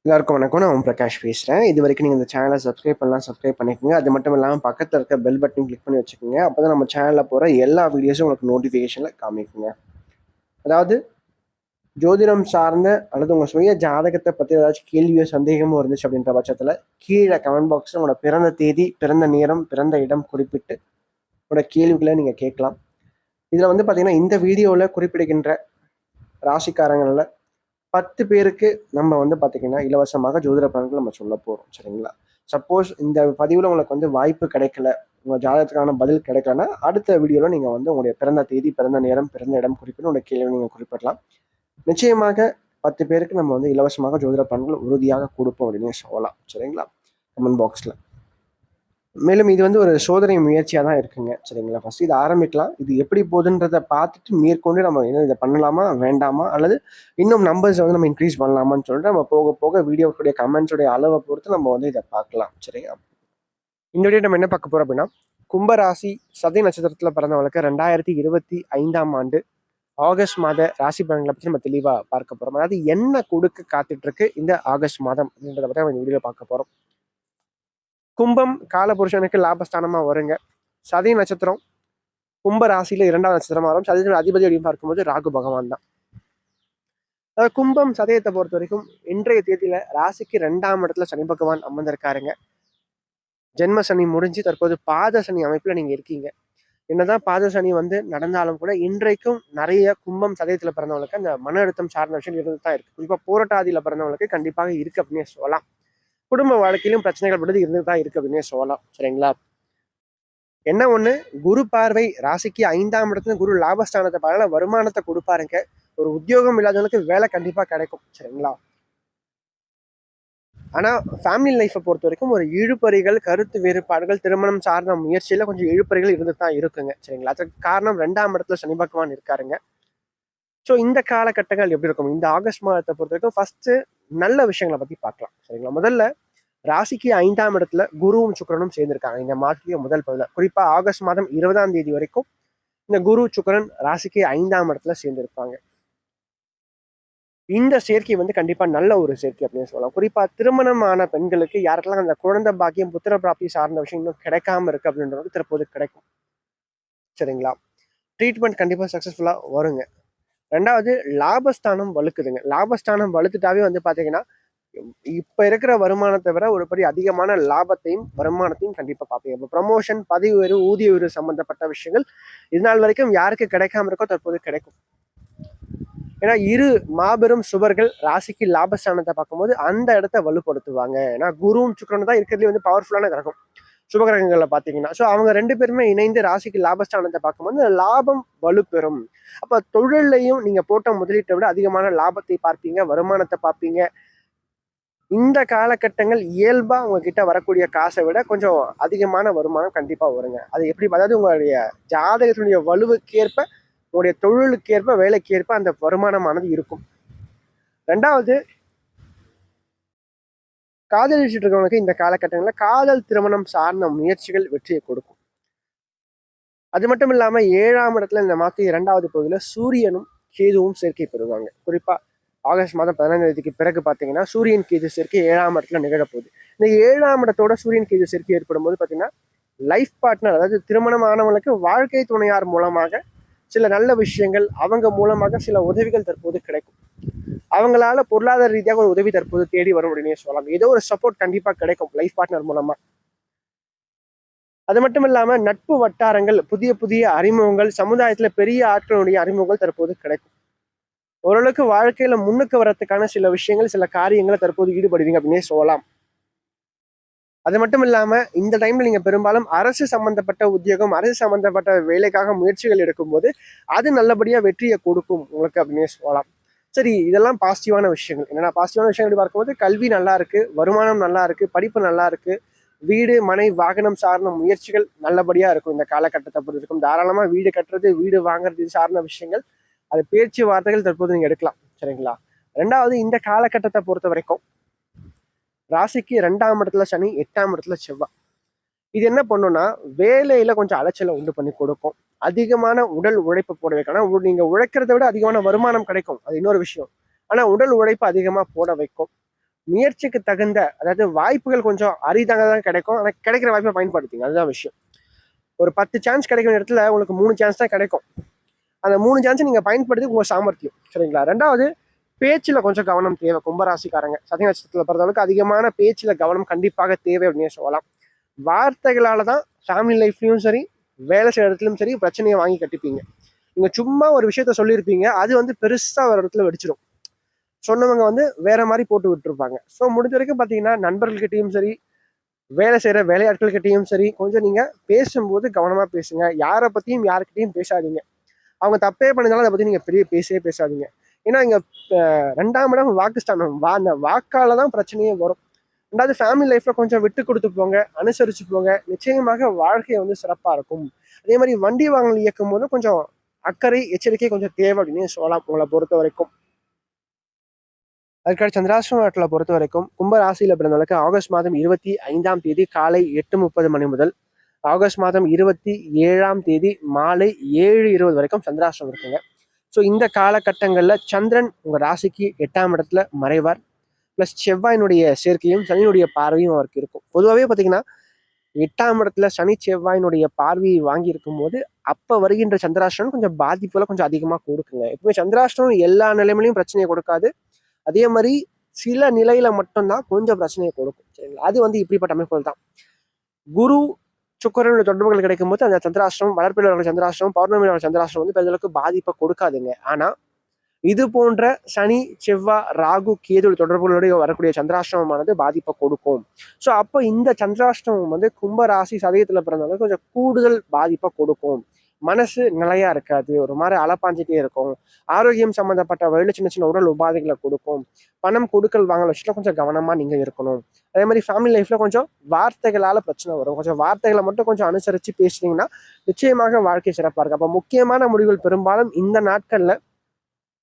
எல்லாருக்கும் வணக்கம். நான் பிரகாஷ் பேசுகிறேன். இது வரைக்கும் நீங்கள் இந்த சேனலை சப்ஸ்கிரைப் பண்ணலாம், சப்ஸ்கிரைப் பண்ணிக்கோங்க. அது மட்டும் இல்லாமல் பக்கத்தில் இருக்க பெல் பட்டன் கிளிக் பண்ணி வச்சுக்கோங்க. அப்போ தான் நம்ம சேனலில் போகிற எல்லா வீடியோஸும் உங்களுக்கு நோட்டிஃபிகேஷனில் காமிக்குங்க. அதாவது ஜோதிடம் சார்ந்த அல்லது உங்கள் சுய ஜாதகத்தை பற்றி ஏதாச்சும் கேள்வியோ சந்தேகமோ இருந்துச்சு அப்படின்ற பட்சத்தில் கீழே கமெண்ட் பாக்ஸில் உங்களோட பிறந்த தேதி, பிறந்த நேரம், பிறந்த இடம் குறிப்பிட்டு உங்களோட கேள்விகளை நீங்கள் கேட்கலாம். இதில் வந்து பார்த்தீங்கன்னா இந்த வீடியோவில் குறிப்பிடுகின்ற ராசிக்காரங்களில் 10 பேருக்கு நம்ம வந்து பார்த்தீங்கன்னா இலவசமாக ஜோதிட பலன்கள் நம்ம சொல்ல போகிறோம். சரிங்களா? சப்போஸ் இந்த பதிவில் உங்களுக்கு வந்து வாய்ப்பு கிடைக்கல, உங்கள் ஜாதகத்துக்கான பதில் கிடைக்கலன்னா அடுத்த வீடியோவில் நீங்கள் வந்து உங்களுடைய பிறந்த தேதி, பிறந்த நேரம், பிறந்த இடம் குறிப்பிட்டு உங்களுடைய கேள்வி நீங்கள் குறிப்பிடலாம். நிச்சயமாக 10 பேருக்கு நம்ம வந்து இலவசமாக ஜோதிட பலன்கள் உறுதியாக கொடுப்போம் அப்படின்னு சொல்லலாம். சரிங்களா? கமெண்ட் பாக்ஸில். மேலும் இது வந்து ஒரு சோதனை முயற்சியாக தான் இருக்குங்க. சரிங்களா? ஃபர்ஸ்ட் இது ஆரம்பிக்கலாம். இது எப்படி போகுதுன்றதை பார்த்துட்டு மேற்கொண்டு நம்ம என்ன இதை பண்ணலாமா வேண்டாமா, அல்லது இன்னும் நம்பர்ஸ் வந்து நம்ம இன்க்ரீஸ் பண்ணலாமான்னு சொல்லிட்டு நம்ம போக போக வீடியோடைய கமெண்ட்ஸோடைய அளவை பொறுத்து நம்ம வந்து இதை பார்க்கலாம். சரியா? இந்த வீடியோ நம்ம என்ன பார்க்க போறோம் அப்படின்னா, கும்பராசி சதய நட்சத்திரத்தில் பிறந்தவங்களுக்கு 2025 ஆண்டு ஆகஸ்ட் மாத ராசி பலன்களை பற்றி நம்ம தெளிவாக பார்க்க போறோம். அதாவது என்ன கொடுக்க காத்துட்டு இருக்கு இந்த ஆகஸ்ட் மாதம் அப்படின்றத பற்றி நம்ம இந்த வீடியோ பார்க்க போறோம். கும்பம் காலபுருஷனுக்கு லாபஸ்தானமா வருங்க. சதய நட்சத்திரம் கும்ப ராசியில 2வது நட்சத்திரமா வரும். சதயத்தின் அதிபதி அப்படின்னு பார்க்கும்போது ராகு பகவான் தான். கும்பம் சதயத்தை பொறுத்த வரைக்கும் இன்றைய தேதியில ராசிக்கு 2ஆம் இடத்துல சனி பகவான் அமர்ந்திருக்காருங்க. ஜென்ம சனி முடிஞ்சு தற்போது பாத சனி அமைப்புல நீங்க இருக்கீங்க. என்னதான் பாத சனி வந்து நடந்தாலும் கூட இன்றைக்கும் நிறைய கும்பம் சதயத்துல பிறந்தவங்களுக்கு அந்த மன அழுத்தம் சார்ந்த விஷயம் இருந்து தான் இருக்கு. குறிப்பா போராட்டாதியில பிறந்தவங்களுக்கு கண்டிப்பாக இருக்கு அப்படின்னு சொல்லலாம். குடும்ப வாழ்க்கையிலும் பிரச்சனைகள் படுது இருந்து தான் இருக்கு அப்படின்னே சொல்லலாம். சரிங்களா? என்ன ஒண்ணு, குரு பார்வை ராசிக்கு 5ஆம் இடத்துல குரு லாபஸ்தானத்தை பார்க்கல வருமானத்தை கொடுப்பாருங்க. ஒரு உத்தியோகம் இல்லாதவங்களுக்கு வேலை கண்டிப்பா கிடைக்கும். சரிங்களா? ஆனா ஃபேமிலி லைஃப்பை பொறுத்த வரைக்கும் ஒரு இழுபறிகள், கருத்து வேறுபாடுகள், திருமணம் சார்ந்த முயற்சியில கொஞ்சம் இழுபறிகள் இருந்து தான் இருக்குங்க. சரிங்களா? அதுக்கு காரணம் 2ஆம் இடத்துல சனி பகவான் இருக்காருங்க. ஸோ இந்த காலகட்டங்கள் எப்படி இருக்கும், இந்த ஆகஸ்ட் மாதத்தை பொறுத்த வரைக்கும் ஃபர்ஸ்ட் நல்ல விஷயங்களை பத்தி பார்க்கலாம். சரிங்களா? முதல்ல ராசிக்கு 5ஆம் இடத்துல குருவும் சுக்கிரனும் சேர்ந்திருக்காங்க இந்த மாதத்துடைய முதல் பகுதியில். குறிப்பா ஆகஸ்ட் மாதம் 20ஆம் தேதி வரைக்கும் இந்த குரு சுக்கிரன் ராசிக்கு 5ஆம் இடத்துல சேர்ந்திருப்பாங்க. இந்த சேர்க்கை வந்து கண்டிப்பா நல்ல ஒரு சேர்க்கை அப்படின்னு சொல்லலாம். குறிப்பா திருமணமான பெண்களுக்கு யாருக்கெல்லாம் அந்த குழந்தை பாக்கியம், புத்திர பிராப்தி சார்ந்த விஷயம் இன்னும் கிடைக்காம இருக்கு அப்படின்றது தற்போது கிடைக்கும். சரிங்களா? ட்ரீட்மெண்ட் கண்டிப்பா சக்சஸ்ஃபுல்லா வருங்க. 2வது லாபஸ்தானம் வலுக்குதுங்க. லாபஸ்தானம் வலுத்துட்டாவே வந்து பாத்தீங்கன்னா இப்ப இருக்கிற வருமானத்தை விட ஒரு படி அதிகமான லாபத்தையும் வருமானத்தையும் கண்டிப்பா பார்ப்பீங்க. இப்போ ப்ரமோஷன், பதவி உயர்வு, ஊதிய உயர்வு சம்பந்தப்பட்ட விஷயங்கள் இது நாள் வரைக்கும் யாருக்கு கிடைக்காம இருக்கோ தற்போது கிடைக்கும். ஏன்னா இரு மாபெரும் சுவர்கள் ராசிக்கு லாபஸ்தானத்தை பார்க்கும்போது அந்த இடத்த வலுப்படுத்துவாங்க. ஏன்னா குருவும் சுக்கிரனும் தான் இருக்கிறதுலே வந்து பவர்ஃபுல்லான கிரகம் சுபகிரகங்களை பார்த்தீங்கன்னா. ஸோ அவங்க 2 பேருமே இணைந்து ராசிக்கு லாபஸ்தானத்தை பார்க்கும்போது லாபம் வலுப்பெறும். அப்போ தொழிலையும் நீங்க போட்ட முதலீட்டை விட அதிகமான லாபத்தை பார்ப்பீங்க, வருமானத்தை பார்ப்பீங்க. இந்த காலகட்டங்கள் இயல்பா உங்ககிட்ட வரக்கூடிய காசை விட கொஞ்சம் அதிகமான வருமானம் கண்டிப்பா வருங்க. அது எப்படி, அதாவது உங்களுடைய ஜாதகத்தினுடைய வலுவுக்கேற்ப, உங்களுடைய தொழிலுக்கேற்ப, வேலைக்கேற்ப அந்த வருமானமானது இருக்கும். 2வது, காதலிச்சுட்டு இருக்கவங்களுக்கு இந்த காலகட்டங்களில் காதல் திருமணம் சார்ந்த முயற்சிகள் வெற்றியை கொடுக்கும். அது மட்டும் இல்லாம 7ஆம் இடத்துல இந்த மாதம் 2வது பகுதியில சூரியனும் கேதுவும் சேர்க்கை பெறுவாங்க. குறிப்பா ஆகஸ்ட் மாதம் 15ஆம் தேதிக்கு பிறகு பார்த்தீங்கன்னா சூரியன் கேது சேர்க்கை 7ஆம் இடத்துல நிகழப்போகுது. இந்த 7ஆம் இடத்தோட சூரியன் கேது சேர்க்கை ஏற்படும் போது பார்த்தீங்கன்னா லைஃப் பார்ட்னர், அதாவது திருமணம் ஆனவங்களுக்கு வாழ்க்கை துணையார் மூலமாக சில நல்ல விஷயங்கள், அவங்க மூலமாக சில உதவிகள் தற்போது கிடைக்கும். அவங்களால பொருளாதார ரீதியாக ஒரு உதவி தற்போது தேடி வரும் அப்படின்னு சொல்லலாம். ஏதோ ஒரு சப்போர்ட் கண்டிப்பா கிடைக்கும் லைஃப் பார்ட்னர் மூலமா. அது மட்டும் இல்லாம நட்பு வட்டாரங்கள், புதிய புதிய அறிமுகங்கள், சமுதாயத்துல பெரிய ஆட்களுடைய அறிமுகங்கள் தற்போது கிடைக்கும். ஓரளவுக்கு வாழ்க்கையில முன்னுக்கு வரத்துக்கான சில விஷயங்கள், சில காரியங்களை தற்போது ஈடுபடுவீங்க அப்படின்னே சொல்லலாம். அது மட்டும் இல்லாம இந்த டைம்ல நீங்க பெரும்பாலும் அரசு சம்பந்தப்பட்ட உத்தியோகம், அரசு சம்பந்தப்பட்ட வேலைக்காக முயற்சிகள் எடுக்கும்போது அது நல்லபடியா வெற்றியை கொடுக்கும் உங்களுக்கு அப்படின்னே சொல்லலாம். சரி, இதெல்லாம் பாசிட்டிவான விஷயங்கள். என்னன்னா பாசிட்டிவான விஷயங்கள் பார்க்கும்போது கல்வி நல்லா இருக்கு, வருமானம் நல்லா இருக்கு, படிப்பு நல்லா இருக்கு, வீடு மனை வாகனம் சார்ந்த முயற்சிகள் நல்லபடியா இருக்கும். இந்த காலகட்டத்தை பொறுத்த இருக்கும் தாராளமா வீடு கட்டுறது, வீடு வாங்குறது சார்ந்த விஷயங்கள், அது பேச்சு வார்த்தைகள் தற்போது நீங்க எடுக்கலாம். சரிங்களா? 2வது, இந்த காலகட்டத்தை பொறுத்த வரைக்கும் ராசிக்கு 2ஆம் இடத்துல சனி, 8ஆம் இடத்துல செவ்வாய். இது என்ன பண்ணும்னா வேலையில கொஞ்சம் அலைச்சலை உண்டு பண்ணி கொடுக்கும். அதிகமான உடல் உழைப்பு போட வைக்கும். ஆனா நீங்க உழைக்கிறத விட அதிகமான வருமானம் கிடைக்கும், அது இன்னொரு விஷயம். ஆனா உடல் உழைப்பு அதிகமா போட வைக்கும். முயற்சிக்கு தகுந்த அதாவது வாய்ப்புகள் கொஞ்சம் அரிதாக தான் கிடைக்கும். ஆனால் கிடைக்கிற வாய்ப்பை பயன்படுத்திங்க, அதுதான் விஷயம். ஒரு 10 சான்ஸ் கிடைக்கிற இடத்துல உங்களுக்கு 3 சான்ஸ் தான் கிடைக்கும். அந்த 3 சான்ஸை நீங்கள் பயன்படுத்தி உங்கள் சாமர்த்தியம், சரிங்களா? ரெண்டாவது, பேச்சில் கொஞ்சம் கவனம் தேவை. கும்பராசிக்காரங்க சதய நட்சத்திரத்தில் பிறந்தவங்களுக்கு அதிகமான பேச்சில் கவனம் கண்டிப்பாக தேவை அப்படின்னு சொல்லலாம். வார்த்தைகளால் தான் ஃபேமிலி லைஃப்லையும் சரி, வேலை செய்கிற இடத்துலையும் சரி பிரச்சனையை வாங்கி கட்டிப்பீங்க. நீங்கள் சும்மா ஒரு விஷயத்த சொல்லியிருப்பீங்க, அது வந்து பெருசாக ஒரு இடத்துல வெடிச்சிடும். சொன்னவங்க வந்து வேற மாதிரி போட்டு விட்டுருப்பாங்க. ஸோ முடிஞ்ச வரைக்கும் பார்த்தீங்கன்னா நண்பர்கள்கிட்டையும் சரி, வேலை செய்கிற வேலையாட்கள்கிட்டையும் சரி, கொஞ்சம் நீங்கள் பேசும்போது கவனமாக பேசுங்க. யாரை பற்றியும் யாருக்கிட்டையும் பேசாதீங்க. அவங்க தப்பே பண்ணினாலும் அதை பற்றி நீங்கள் பெரிய பேசாதீங்க. ஏன்னா இங்கே 2ஆம் இடம் வாக்குஸ்தானம். அந்த வாக்கால தான் பிரச்சனையே வரும். ரெண்டாவது, ஃபேமிலி லைஃப்பில் கொஞ்சம் விட்டு கொடுத்து போங்க, அனுசரித்து போங்க. நிச்சயமாக வாழ்க்கை வந்து சிறப்பாக இருக்கும். அதே மாதிரி வண்டி வாகனம் இயக்கும் போது கொஞ்சம் அக்கறை, எச்சரிக்கை கொஞ்சம் தேவை அப்படின்னு சொல்லலாம் உங்களை பொறுத்த வரைக்கும். அதுக்காக சந்திராஷ்டமத்தில் பொறுத்த வரைக்கும் கும்ப ராசியில் பிறந்தவர்களுக்கு ஆகஸ்ட் மாதம் 25ஆம் தேதி காலை 8:30 மணி முதல் ஆகஸ்ட் மாதம் 27ஆம் தேதி மாலை 7:20 வரைக்கும் சந்திராஷ்டிரம் இருக்குங்க. ஸோ இந்த காலகட்டங்களில் சந்திரன் உங்கள் ராசிக்கு 8ஆம் இடத்துல மறைவார். ப்ளஸ் செவ்வாயினுடைய சேர்க்கையும் சனியினுடைய பார்வையும் அவருக்கு இருக்கும். பொதுவாகவே பார்த்தீங்கன்னா 8ஆம் இடத்துல சனி செவ்வாயினுடைய பார்வையை வாங்கி இருக்கும் போது அப்போ வருகின்ற சந்திராஷ்டிரம் கொஞ்சம் பாதிப்புல கொஞ்சம் அதிகமாக கொடுக்குங்க. எப்பவுமே சந்திராஷ்டிரம் எல்லா நிலைமையிலையும் பிரச்சனையை கொடுக்காது. அதே மாதிரி சில நிலையில மட்டும்தான் கொஞ்சம் பிரச்சனையை கொடுக்கும், சரிங்களா? அது வந்து இப்படிப்பட்ட அமைப்புகள் தான். குரு சுக்கரனுடைய தொடர்புகள் கிடைக்கும் போது அந்த சந்திராஷ்டிரம், வளர்ப்பில் உள்ள சந்திராஷ்டிரம், பௌர்ணமியில் உள்ள சந்திராஷ்டிரம் வந்து பெருந்தளவுக்கு பாதிப்பை கொடுக்காதுங்க. ஆனா இது போன்ற சனி செவ்வாய் ராகு கேது தொடர்புகளோடு வரக்கூடிய சந்திராஷ்டிரமானது பாதிப்பை கொடுக்கும். ஸோ அப்போ இந்த சந்திராஷ்டிரமம் வந்து கும்ப ராசி சதயத்தில் பிறந்தவங்க கொஞ்சம் கூடுதல் பாதிப்பை கொடுக்கும். மனசு நிலையா இருக்காது, ஒரு மாதிரி அலப்பாஞ்சிட்டே இருக்கும். ஆரோக்கியம் சம்மந்தப்பட்ட வழியில் சின்ன சின்ன உடல் உபாதைகளை கொடுக்கும். பணம் கொடுக்கல் வாங்கல் விஷயத்துல கொஞ்சம் கவனமா நீங்க இருக்கணும். அதே மாதிரி ஃபேமிலி லைஃப்ல கொஞ்சம் வார்த்தைகளால பிரச்சனை வரும். கொஞ்சம் வார்த்தைகளை மட்டும் கொஞ்சம் அனுசரித்து பேசுனீங்கன்னா நிச்சயமாக வாழ்க்கை சிறப்பாக இருக்கு. அப்போ முக்கியமான முடிவுகள் பெரும்பாலும் இந்த நாட்கள்ல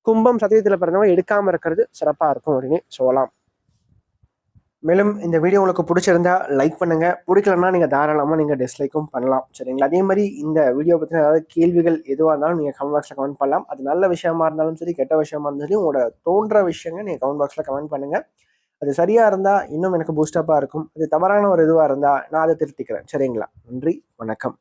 கும்பம் சதயத்தில் பிறந்தவங்க எடுக்காம இருக்கிறது சிறப்பா இருக்கும் அப்படின்னு சொல்லலாம். மேலும் இந்த வீடியோ உங்களுக்கு பிடிச்சிருந்தா லைக் பண்ணுங்க, பிடிக்கலன்னா நீங்க தாராளமாக நீங்க டிஸ்லைக்கும் பண்ணலாம், சரிங்களா? அதே மாதிரி இந்த வீடியோ பற்றின ஏதாவது கேள்விகள் எதுவாக இருந்தாலும் நீங்க கமெண்ட் பாக்ஸ்ல கமெண்ட் பண்ணலாம். அது நல்ல விஷயமா இருந்தாலும் சரி, கெட்ட விஷயமா இருந்தாலும் சரி, உங்களோட தோன்ற விஷயங்கள் நீங்க கமெண்ட் பாக்ஸ்ல கமெண்ட் பண்ணுங்க. அது சரியா இருந்தா இன்னும் எனக்கு பூஸ்டப்பா இருக்கும். அது தவறான ஒரு இதுவா இருந்தா நான் அதை திருத்திக்கிறேன், சரிங்களா? நன்றி, வணக்கம்.